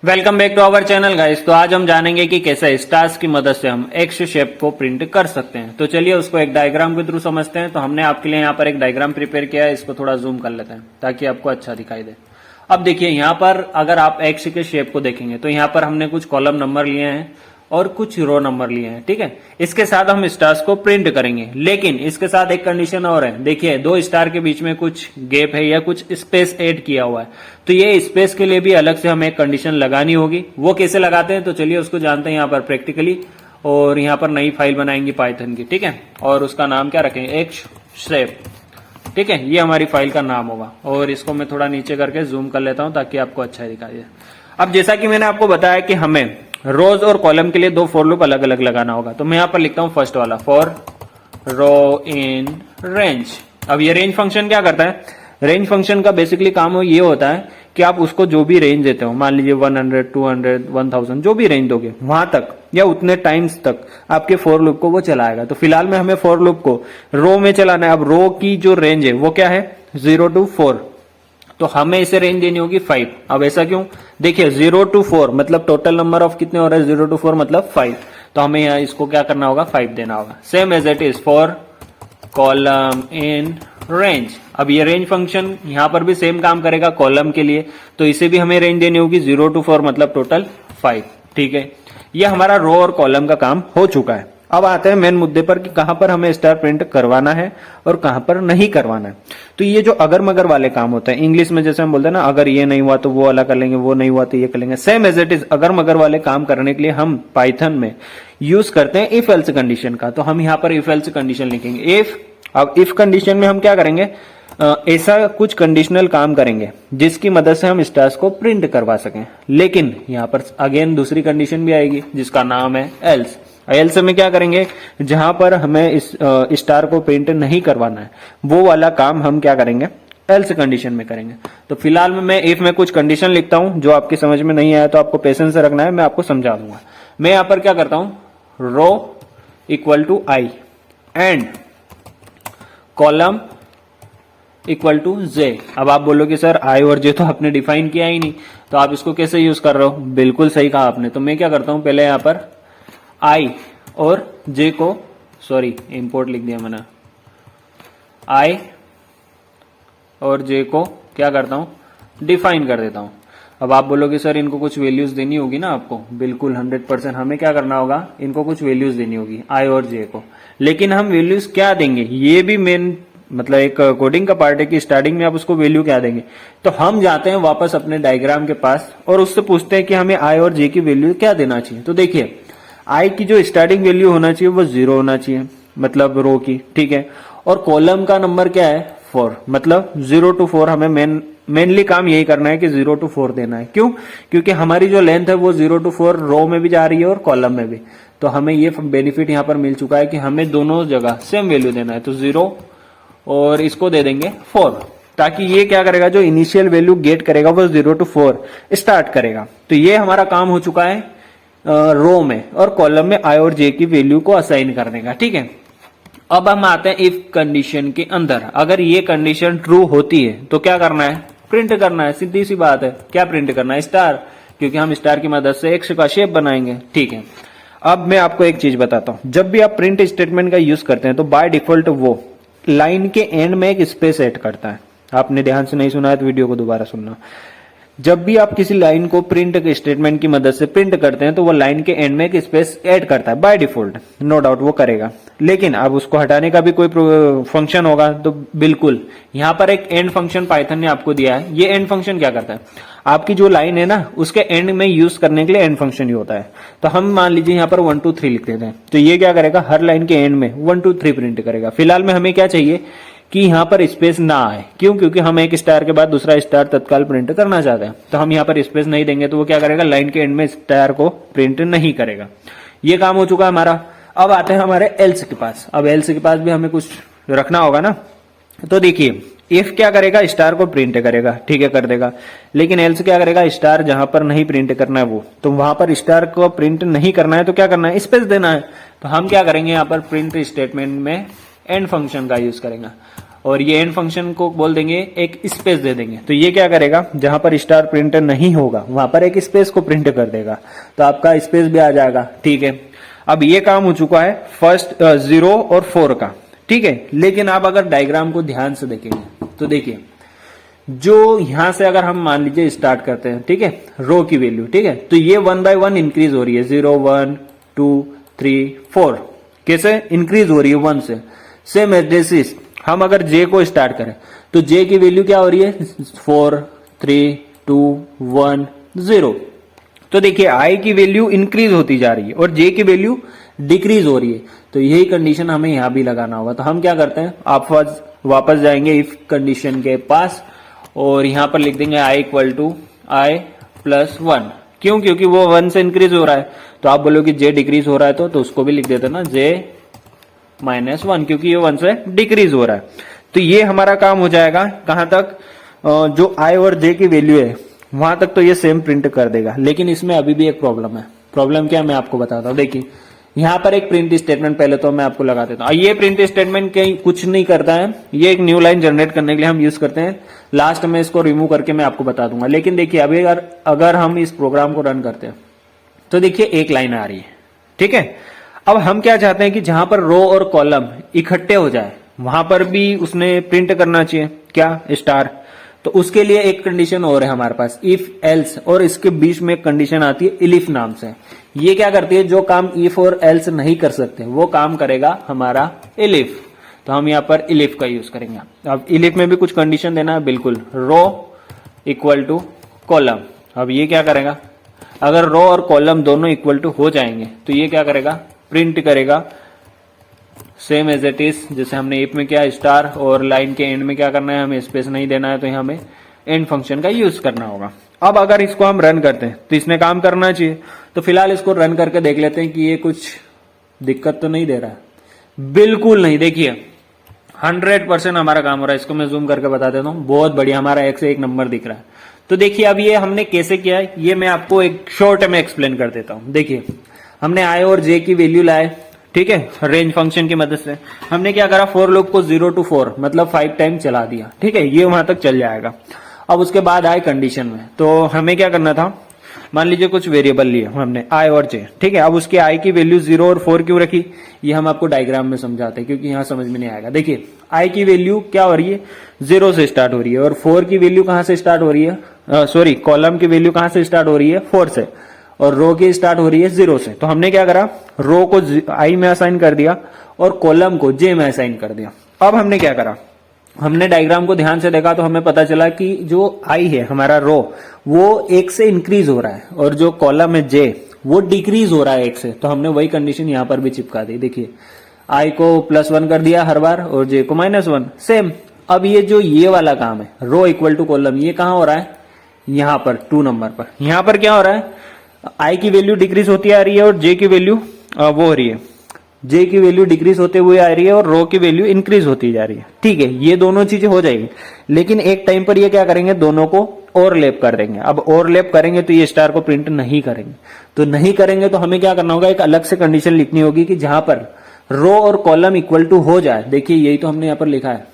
Welcome back to our channel guys. तो आज हम जानेंगे कि कैसे स्टार्स की मदद से हम एक्स शेप को प्रिंट कर सकते हैं। तो चलिए उसको एक डायग्राम के थ्रू समझते हैं। तो हमने आपके लिए यहाँ पर एक डायग्राम प्रिपेयर किया है, इसको थोड़ा जूम कर लेते हैं ताकि आपको अच्छा दिखाई दे। अब देखिए यहाँ पर अगर आप एक्स के शेप को देखेंगे तो यहाँ पर हमने कुछ कॉलम नंबर लिए हैं और कुछ रो नंबर लिए हैं, ठीक है। इसके साथ हम स्टार्स को प्रिंट करेंगे, लेकिन इसके साथ एक कंडीशन और है। देखिए दो स्टार के बीच में कुछ गैप है या कुछ स्पेस ऐड किया हुआ है, तो ये स्पेस के लिए भी अलग से हमें कंडीशन लगानी होगी। वो कैसे लगाते हैं तो चलिए उसको जानते हैं यहाँ पर प्रैक्टिकली। और यहाँ पर नई फाइल बनाएंगे पाइथन की, ठीक है, और उसका नाम क्या रखेंगे, एक्स शेप, ठीक है। ये हमारी फाइल का नाम होगा। और इसको मैं थोड़ा नीचे करके जूम कर लेता हूं ताकि आपको अच्छा दिखाई दे। अब जैसा कि मैंने आपको बताया कि हमें रोज और कॉलम के लिए दो फॉर लूप अलग अलग लगाना होगा, तो मैं यहां पर लिखता हूं फर्स्ट वाला फॉर रो इन रेंज। अब ये रेंज फंक्शन क्या करता है, रेंज फंक्शन का बेसिकली काम ये होता है कि आप उसको जो भी रेंज देते हो, मान लीजिए 100, 200, 1000, जो भी रेंज दोगे वहां तक या उतने टाइम्स तक आपके फॉर लूप को वो चलाएगा। तो फिलहाल में हमें फॉर लूप को रो में चलाना है। अब रो की जो रेंज है वो क्या है, 0 to 4, तो हमें इसे रेंज देनी होगी 5। अब ऐसा क्यों, देखिए 0 to 4 मतलब टोटल नंबर ऑफ कितने हो रहे हैं, 0 to 4 मतलब 5, तो हमें यहाँ इसको क्या करना होगा, 5 देना होगा। Same as it is for column in range. अब ये रेंज फंक्शन यहां पर भी सेम काम करेगा कॉलम के लिए, तो इसे भी हमें रेंज देनी होगी 0 to 4 मतलब टोटल 5, ठीक है। ये हमारा रो और कॉलम का काम हो चुका है। अब आते हैं मेन मुद्दे पर कि कहां पर हमें स्टार प्रिंट करवाना है और कहां पर नहीं करवाना है। तो ये जो अगर मगर वाले काम होते हैं, इंग्लिश में जैसे हम बोलते हैं ना, अगर ये नहीं हुआ तो वो वाला कर लेंगे, वो नहीं हुआ तो ये कर लेंगे, सेम एज इट इज अगर मगर वाले काम करने के लिए हम पाइथन में यूज करते हैं इफ एल्स कंडीशन का। तो हम यहाँ पर इफ एल्स कंडीशन लिखेंगे इफ। अब इफ कंडीशन में हम क्या करेंगे, ऐसा कुछ कंडीशनल काम करेंगे जिसकी मदद से हम स्टार्स को प्रिंट करवा सकें। लेकिन यहाँ पर अगेन दूसरी कंडीशन भी आएगी जिसका नाम है एल्स। एल्स में क्या करेंगे, जहां पर हमें इस स्टार को प्रिंट नहीं करवाना है वो वाला काम हम क्या करेंगे, एल्स कंडीशन में करेंगे। तो फिलहाल में मैं इफ में कुछ कंडीशन लिखता हूं, जो आपकी समझ में नहीं आया तो आपको पेशेंस से रखना है, मैं आपको समझा दूंगा। मैं यहां पर क्या करता हूं, row equal to I and column equal to J. अब आप बोलोगे सर आई और जे तो आपने डिफाइन किया ही नहीं, तो आप इसको कैसे यूज कर रहे हो, बिल्कुल सही कहा आपने। तो मैं क्या करता हूं, पहले यहां पर आई और जे को, सॉरी इंपोर्ट लिख दिया मैंने, आई और जे को क्या करता हूं, डिफाइन कर देता हूं। अब आप बोलोगे सर इनको कुछ वैल्यूज देनी होगी ना आपको, बिल्कुल 100% हमें क्या करना होगा, इनको कुछ वैल्यूज देनी होगी आई और जे को। लेकिन हम वैल्यूज क्या देंगे, ये भी मेन मतलब एक कोडिंग का पार्ट है कि स्टार्टिंग में आप उसको वैल्यू क्या देंगे। तो हम जाते हैं वापस अपने डायग्राम के पास और उससे पूछते हैं कि हमें आई और जे की वैल्यू क्या देना चाहिए। तो देखिए आई की जो स्टार्टिंग वैल्यू होना चाहिए वो 0 होना चाहिए, मतलब रो की, ठीक है। और कॉलम का नंबर क्या है, 4, मतलब 0 to 4 हमें मेनली काम यही करना है कि 0 to 4 देना है। क्यों, क्योंकि हमारी जो लेंथ है वो 0 to 4 रो में भी जा रही है और कॉलम में भी। तो हमें ये बेनिफिट यहाँ पर मिल चुका है कि हमें दोनों जगह सेम वैल्यू देना है। तो 0 और इसको दे देंगे 4, ताकि ये क्या करेगा, जो इनिशियल वैल्यू गेट करेगा वो 0 to 4 स्टार्ट करेगा। तो ये हमारा काम हो चुका है रो में, और कॉलम में आई और जे की वैल्यू को असाइन करने का, ठीक है। अब हम आते हैं इफ कंडीशन के अंदर। अगर ये कंडीशन ट्रू होती है तो क्या करना है, प्रिंट करना है, सीधी सी बात है। क्या प्रिंट करना है, स्टार, क्योंकि हम स्टार की मदद से एक्स का शेप बनाएंगे, ठीक है। अब मैं आपको एक चीज बताता हूं, जब भी आप प्रिंट स्टेटमेंट का यूज करते हैं तो बाय डिफॉल्ट वो लाइन के एंड में एक स्पेस ऐड करता है। आपने ध्यान से नहीं सुना है तो वीडियो को दोबारा सुनना। जब भी आप किसी लाइन को प्रिंट स्टेटमेंट की मदद से प्रिंट करते हैं तो वो लाइन के एंड में एक स्पेस ऐड करता है बाय डिफॉल्ट, नो डाउट वो करेगा। लेकिन अब उसको हटाने का भी कोई फंक्शन होगा तो बिल्कुल यहाँ पर एक एंड फंक्शन पाइथन ने आपको दिया है। ये एंड फंक्शन क्या करता है, आपकी जो लाइन है ना उसके एंड में यूज करने के लिए एंड फंक्शन ही होता है। तो हम मान लीजिए यहाँ पर 1 2 3 लिख देते हैं, तो ये क्या करेगा, हर लाइन के एंड में 1 2 3 प्रिंट करेगा। फिलहाल में हमें क्या चाहिए कि यहाँ पर स्पेस ना आए, क्यों, क्योंकि हम एक स्टार के बाद दूसरा स्टार तत्काल प्रिंट करना चाहते हैं। तो हम यहाँ पर स्पेस नहीं देंगे तो वो क्या करेगा, लाइन के एंड में स्टार को प्रिंट नहीं करेगा। ये काम हो चुका है हमारा। अब आते हैं हमारे एल्स के पास। अब एल्स के पास भी हमें कुछ रखना होगा ना। तो देखिए इफ क्या करेगा, स्टार को प्रिंट करेगा, ठीक है, कर देगा। लेकिन एल्स क्या करेगा, स्टार जहां पर नहीं प्रिंट करना है वो, तो वहां पर स्टार को प्रिंट नहीं करना है तो क्या करना है, स्पेस देना है। तो हम क्या करेंगे, यहाँ पर प्रिंट स्टेटमेंट में एंड फंक्शन का यूज करेंगे। और ये एंड फंक्शन को बोल देंगे एक स्पेस दे देंगे। तो ये क्या करेगा, जहां पर स्टार प्रिंटर नहीं होगा वहां पर एक स्पेस को प्रिंट कर देगा, तो आपका स्पेस भी आ जाएगा। ठीक है, अब ये काम हो चुका है फर्स्ट 0 और 4 का। ठीक है, लेकिन आप अगर डायग्राम को ध्यान से देखेंगे तो देखिए, जो यहां से अगर हम मान लीजिए स्टार्ट करते हैं, ठीक है, रो की वैल्यू, ठीक है, तो ये 1 by 1 इंक्रीज हो रही है, 0 1 2 3 4, कैसे इंक्रीज हो रही है 1 से। सेम एड्रेसिस हम अगर जे को स्टार्ट करें तो जे की वैल्यू क्या हो रही है, 4 3 2 1 0। तो देखिए आई की वैल्यू इंक्रीज होती जा रही है और जे की वैल्यू डिक्रीज हो रही है, तो यही कंडीशन हमें यहां भी लगाना होगा। तो हम क्या करते हैं, आप वापस जाएंगे इफ कंडीशन के पास और यहां पर लिख देंगे i equal to i plus 1। क्यों, क्योंकि वो 1 से इंक्रीज हो रहा है। तो आप बोलोगे जे डिक्रीज हो रहा है तो उसको भी लिख देते ना j -1, क्योंकि ये 1 से डिक्रीज हो रहा है। तो ये हमारा काम हो जाएगा कहां तक, जो i और j की वैल्यू है वहां तक तो ये सेम प्रिंट कर देगा। लेकिन इसमें अभी भी एक प्रॉब्लम है। प्रॉब्लम क्या है मैं आपको बताता हूं। देखिए यहां पर एक प्रिंट स्टेटमेंट पहले तो मैं आपको लगा देता हूं। ये प्रिंट स्टेटमेंट कहीं कुछ नहीं करता है, ये एक न्यू लाइन जनरेट करने के लिए हम यूज करते हैं। लास्ट में इसको रिमूव करके मैं आपको बता दूंगा। लेकिन देखिए अभी अगर हम इस प्रोग्राम को रन करते हैं तो देखिए एक लाइन आ रही है। ठीक है, अब हम क्या चाहते हैं कि जहां पर रो और कॉलम इकट्ठे हो जाए वहां पर भी उसने प्रिंट करना चाहिए क्या, स्टार। तो उसके लिए एक कंडीशन और है हमारे पास, इफ एल्स, और इसके बीच में एक कंडीशन आती है इलिफ नाम से। ये क्या करती है, जो काम इफ और एल्स नहीं कर सकते वो काम करेगा हमारा इलिफ। तो हम यहां पर इलिफ का यूज करेंगे। अब इलिफ में भी कुछ कंडीशन देना है, बिल्कुल, रो इक्वल टू कॉलम। अब ये क्या करेगा, अगर रो और कॉलम दोनों इक्वल टू हो जाएंगे तो ये क्या करेगा, प्रिंट करेगा सेम एज इट इज, जैसे हमने इफ में किया स्टार, और लाइन के एंड में क्या करना है, हमें स्पेस नहीं देना है, तो यहाँ हमें एंड फंक्शन का यूज करना होगा। अब अगर इसको हम रन करते हैं तो इसने काम करना चाहिए। तो फिलहाल इसको रन करके देख लेते हैं कि ये कुछ दिक्कत तो नहीं दे रहा है। बिल्कुल नहीं, देखिए 100% हमारा काम हो रहा है। इसको मैं जूम करके बता देता हूँ, बहुत बढ़िया, हमारा एक से एक नंबर दिख रहा है। तो देखिए अब ये हमने कैसे किया है ये मैं आपको एक शॉर्ट में एक्सप्लेन कर देता हूँ। देखिए हमने आई और जे की वैल्यू लाए, ठीक है, रेंज फंक्शन की मदद से। हमने क्या करा, फॉर लूप को 0 to 4 मतलब 5 टाइम चला दिया। ठीक है, ये वहां तक चल जाएगा। अब उसके बाद आए कंडीशन में, तो हमें क्या करना था, मान लीजिए कुछ वेरिएबल लिए हमने आई और जे, ठीक है। अब उसके आई की वैल्यू 0 और 4 क्यों रखी, ये हम आपको डायग्राम में समझाते हैं क्योंकि यहां समझ में नहीं आएगा। देखिए आई की वैल्यू क्या हो रही है, 0 से स्टार्ट हो रही है, और 4 की वैल्यू कहां से स्टार्ट हो रही है, सॉरी कॉलम की वैल्यू कहां से स्टार्ट हो रही है, 4 से, और रो की स्टार्ट हो रही है 0 से। तो हमने क्या करा, रो को आई में असाइन कर दिया और कॉलम को जे में असाइन कर दिया। अब हमने क्या करा, हमने डायग्राम को ध्यान से देखा तो हमें पता चला कि जो आई है हमारा रो वो 1 से इंक्रीज हो रहा है और जो कॉलम है जे वो डिक्रीज हो रहा है 1 से। तो हमने वही कंडीशन यहां पर भी चिपका दी। देखिए आई को +1 कर दिया हर बार और जे को -1, सेम। अब ये जो ये वाला काम है, रो इक्वल टू कॉलम, ये कहां हो रहा है, यहां पर 2 नंबर पर। यहां पर क्या हो रहा है, आई की वैल्यू डिक्रीज होती आ रही है और जे की वैल्यू वो हो रही है, जे की वैल्यू डिक्रीज होते हुए आ रही है और रो की वैल्यू इंक्रीज होती जा रही है। ठीक है, ये दोनों चीजें हो जाएगी, लेकिन एक टाइम पर ये क्या करेंगे, दोनों को ओवरलैप कर देंगे। अब ओवरलैप करेंगे तो ये स्टार को प्रिंट नहीं करेंगे। तो नहीं करेंगे तो हमें क्या करना होगा, एक अलग से कंडीशन लिखनी होगी कि जहां पर रो और कॉलम इक्वल टू हो जाए। देखिए यही तो हमने यहां पर लिखा है,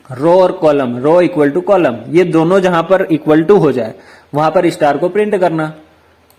रो और column, row equal to column, ये दोनों जहां पर इक्वल टू हो जाए वहां पर स्टार को प्रिंट करना।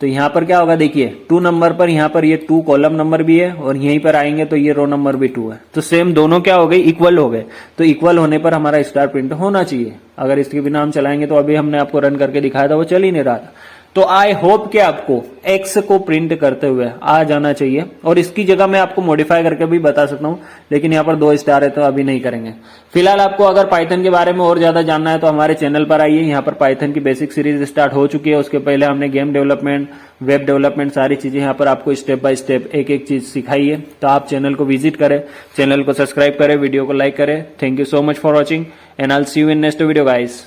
तो यहां पर क्या होगा, देखिए 2 नंबर पर यहां पर ये 2 कॉलम नंबर भी है और यहीं पर आएंगे तो ये रो नंबर भी 2 है। तो सेम दोनों क्या हो गए, इक्वल हो गए। तो इक्वल होने पर हमारा स्टार प्रिंट होना चाहिए। अगर इसके बिना हम चलाएंगे तो अभी हमने आपको रन करके दिखाया था वो चल ही नहीं रहा था। तो आई होप कि आपको एक्स को प्रिंट करते हुए आ जाना चाहिए, और इसकी जगह मैं आपको मॉडिफाई करके भी बता सकता हूं, लेकिन यहाँ पर 2 स्टार है तो अभी नहीं करेंगे। फिलहाल आपको अगर पाइथन के बारे में और ज्यादा जानना है तो हमारे चैनल पर आइए। यहाँ पर पाइथन की बेसिक सीरीज स्टार्ट हो चुकी है। उसके पहले हमने गेम डेवलपमेंट, वेब डेवलपमेंट, सारी चीजें यहाँ पर आपको स्टेप बाय स्टेप एक एक चीज सिखाई है। तो आप चैनल को विजिट करें, चैनल को सब्सक्राइब करें, वीडियो को लाइक करें। Thank you so much for watching and I will see you in next video guys.